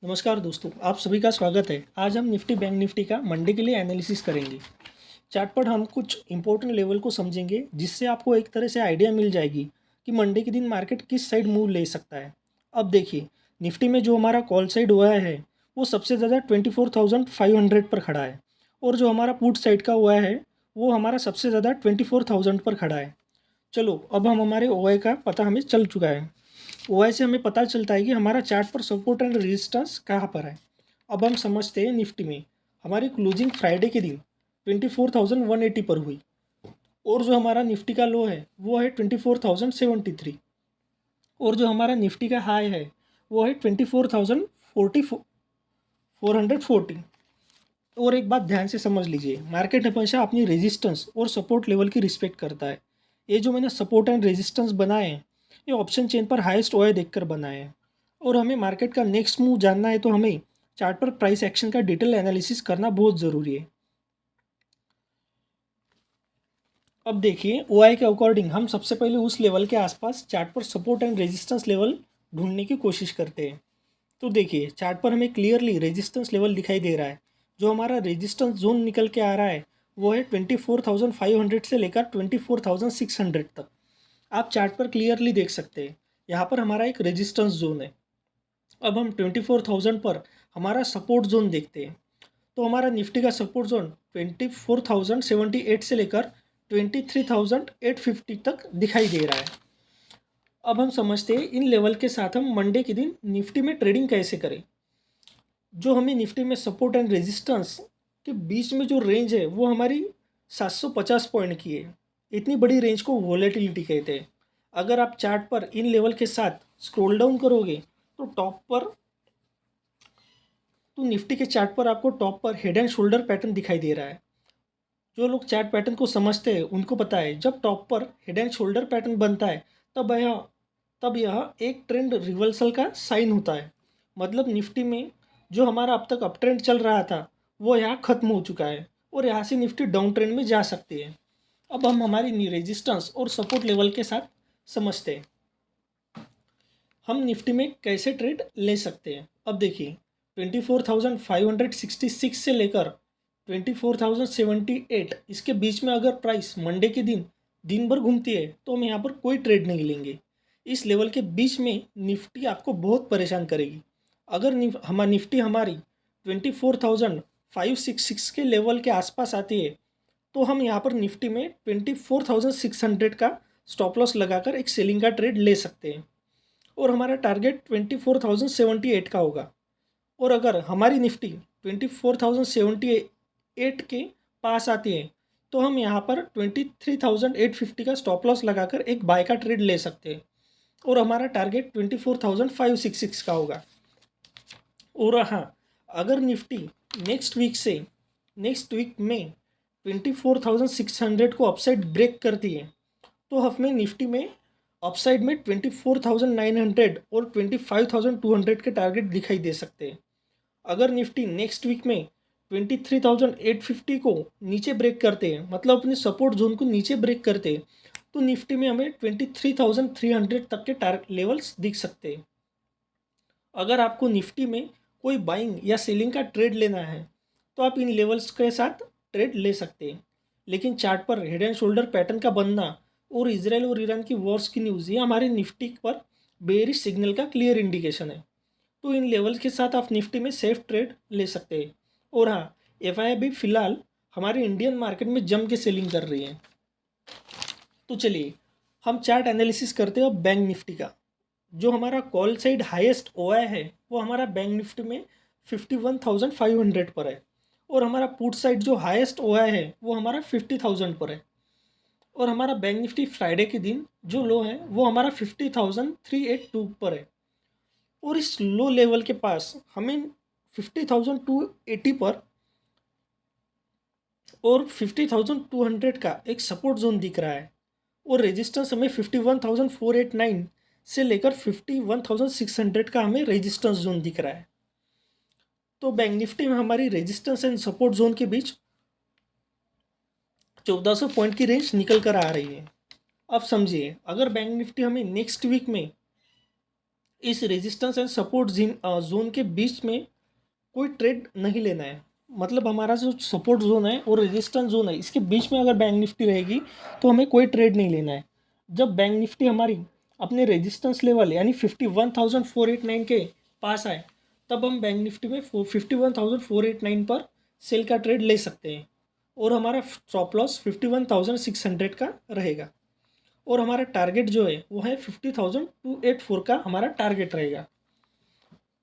नमस्कार दोस्तों, आप सभी का स्वागत है। आज हम निफ्टी बैंक निफ्टी का मंडे के लिए एनालिसिस करेंगे। चार्ट पर हम कुछ इंपॉर्टेंट लेवल को समझेंगे, जिससे आपको एक तरह से आइडिया मिल जाएगी कि मंडे के दिन मार्केट किस साइड मूव ले सकता है। अब देखिए, निफ्टी में जो हमारा कॉल साइड हुआ है वो सबसे ज़्यादा 24,500 पर खड़ा है, और जो हमारा पुट साइड का हुआ है वो हमारा सबसे ज़्यादा 24,000 पर खड़ा है। चलो, अब हम हमारे OI का पता हमें चल चुका है। OI से हमें पता चलता है कि हमारा चार्ट पर सपोर्ट एंड रेजिस्टेंस कहाँ पर है। अब हम समझते हैं निफ्टी में हमारी क्लोजिंग फ्राइडे के दिन 24,180 पर हुई, और जो हमारा निफ्टी का लो है वो है 24,073, और जो हमारा निफ्टी का हाई है वो है 24,440। और एक बात ध्यान से समझ लीजिए, मार्केट हमेशा अपनी रेजिस्टेंस और सपोर्ट लेवल की रिस्पेक्ट करता है। ये जो मैंने सपोर्ट एंड रेजिस्टेंस बनाए हैं, ये ऑप्शन चेन पर हाईएस्ट ओए देखकर बनाए हैं। और हमें मार्केट का नेक्स्ट मूव जानना है तो हमें चार्ट पर प्राइस एक्शन का डिटेल एनालिसिस करना बहुत ज़रूरी है। अब देखिए, OI के अकॉर्डिंग हम सबसे पहले उस लेवल के आसपास चार्ट पर सपोर्ट एंड रेजिस्टेंस लेवल ढूंढने की कोशिश करते हैं। तो देखिए, चार्ट पर हमें क्लियरली रेजिस्टेंस लेवल दिखाई दे रहा है। जो हमारा रेजिस्टेंस जोन निकल के आ रहा है वो है 24,500 से लेकर 24,600 तक। आप चार्ट पर क्लियरली देख सकते हैं, यहाँ पर हमारा एक रेजिस्टेंस जोन है। अब हम 24,000 पर हमारा सपोर्ट जोन देखते हैं। तो हमारा निफ्टी का सपोर्ट जोन 24,078 से लेकर 23,850 तक दिखाई दे रहा है। अब हम समझते हैं इन लेवल के साथ हम मंडे के दिन निफ्टी में ट्रेडिंग कैसे करें। जो हमें निफ्टी में सपोर्ट एंड रेजिस्टेंस के बीच में जो रेंज है वो हमारी 750 पॉइंट की है। इतनी बड़ी रेंज को वॉलेटिलिटी कहते हैं। अगर आप चार्ट पर इन लेवल के साथ स्क्रॉल डाउन करोगे तो टॉप पर, तो निफ्टी के चार्ट पर आपको टॉप पर हेड एंड शोल्डर पैटर्न दिखाई दे रहा है। जो लोग चार्ट पैटर्न को समझते हैं उनको पता है, जब टॉप पर हेड एंड शोल्डर पैटर्न बनता है तब यह एक ट्रेंड रिवर्सल का साइन होता है। मतलब निफ्टी में जो हमारा अब तक अप ट्रेंड चल रहा था वो यहाँ खत्म हो चुका है, और यहाँ से निफ्टी डाउन ट्रेंड में जा सकती है। अब हम हमारी रेजिस्टेंस और सपोर्ट लेवल के साथ समझते हैं हम निफ्टी में कैसे ट्रेड ले सकते हैं। अब देखिए, 24,566 से लेकर 24,078 इसके बीच में अगर प्राइस मंडे के दिन दिन भर घूमती है तो हम यहाँ पर कोई ट्रेड नहीं लेंगे। इस लेवल के बीच में निफ्टी आपको बहुत परेशान करेगी। अगर निफ्टी हमारी 24,566 के लेवल के आसपास आती है तो हम यहाँ पर निफ्टी में 24,600 का स्टॉप लॉस लगाकर एक सेलिंग का ट्रेड ले सकते हैं, और हमारा टारगेट 24,078 का होगा। और अगर हमारी निफ्टी 24,078 के पास आती है तो हम यहाँ पर 23,850 का स्टॉप लॉस लगाकर एक बाय का ट्रेड ले सकते हैं, और हमारा टारगेट 24,566 का होगा। और हाँ, अगर निफ्टी नेक्स्ट वीक में 24,600 को अपसाइड ब्रेक करती है तो हमें निफ्टी में अपसाइड में 24,900 और 25,200 के टारगेट दिखाई दे सकते हैं। अगर निफ्टी नेक्स्ट वीक में 23,850 को नीचे ब्रेक करते हैं, मतलब अपने सपोर्ट जोन को नीचे ब्रेक करते हैं, तो निफ्टी में हमें 23,300 तक के टारगेट लेवल्स दिख सकते हैं। अगर आपको निफ्टी में कोई बाइंग या सेलिंग का ट्रेड लेना है तो आप इन लेवल्स के साथ ट्रेड ले सकते हैं। लेकिन चार्ट पर हेड एंड शोल्डर पैटर्न का बनना और इजराइल और ईरान की वॉर्स की न्यूज़ ये हमारे निफ्टी पर बेयरिश सिग्नल का क्लियर इंडिकेशन है। तो इन लेवल के साथ आप निफ्टी में सेफ ट्रेड ले सकते हैं। और हाँ, एफआई भी फिलहाल हमारे इंडियन मार्केट में जम के सेलिंग कर रही है। तो चलिए, हम चार्ट एनालिसिस करते हैं अब बैंक निफ्टी का। जो हमारा कॉल साइड हाईएस्ट OI है वो हमारा बैंक निफ्टी में 51,500 पर है, और हमारा पुट साइड जो हाईएस्ट OI है वो हमारा 50,000 पर है। और हमारा बैंक निफ्टी फ्राइडे के दिन जो लो है वो हमारा 50,382 पर है। और इस लो लेवल के पास हमें 50,280 पर और 50,200 का एक सपोर्ट जोन दिख रहा है, और रेजिस्टेंस हमें 51,489 से लेकर 51,600 का हमें रेजिस्टेंस जोन दिख रहा है। तो बैंक निफ्टी में हमारी रेजिस्टेंस एंड सपोर्ट जोन के बीच 1400 पॉइंट की रेंज निकल कर आ रही है। अब समझिए, अगर बैंक निफ्टी हमें नेक्स्ट वीक में इस रेजिस्टेंस एंड सपोर्ट जोन के बीच में कोई ट्रेड नहीं लेना है। मतलब हमारा जो सपोर्ट जोन है और रेजिस्टेंस जोन है, इसके बीच में अगर बैंक निफ्टी रहेगी तो हमें कोई ट्रेड नहीं लेना है। जब बैंक निफ्टी हमारी अपने रेजिस्टेंस लेवल यानी 51,489 के पास आए, तब हम बैंक निफ्टी में 51,489 पर सेल का ट्रेड ले सकते हैं और हमारा स्टॉप लॉस 51,600 का रहेगा और हमारा टारगेट जो है वो है 50,284 का हमारा टारगेट रहेगा।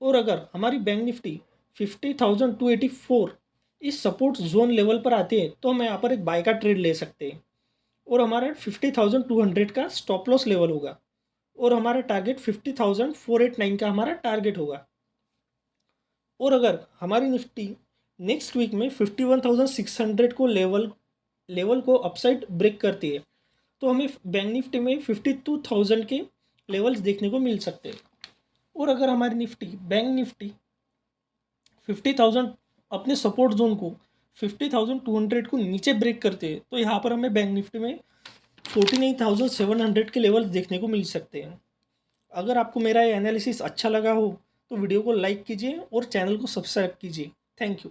और अगर हमारी बैंक निफ्टी 50,284 इस सपोर्ट जोन लेवल पर आती है तो हम यहाँ पर एक बाय का ट्रेड ले सकते हैं और हमारा 50,200 का स्टॉप लॉस लेवल होगा और हमारा टारगेट 50,489 का हमारा टारगेट होगा। और अगर हमारी निफ्टी नेक्स्ट वीक में 51,600 को लेवल को अपसाइड ब्रेक करती है तो हमें बैंक निफ्टी में 52,000 के लेवल्स देखने को मिल सकते हैं। और अगर हमारी बैंक निफ्टी 50,000 अपने सपोर्ट जोन को 50,200 को नीचे ब्रेक करते हैं तो यहाँ पर हमें बैंक निफ्टी में 49,700 के लेवल्स देखने को मिल सकते हैं। अगर आपको मेरा ये एनालिसिस अच्छा लगा हो तो वीडियो को लाइक कीजिए और चैनल को सब्सक्राइब कीजिए। Thank you.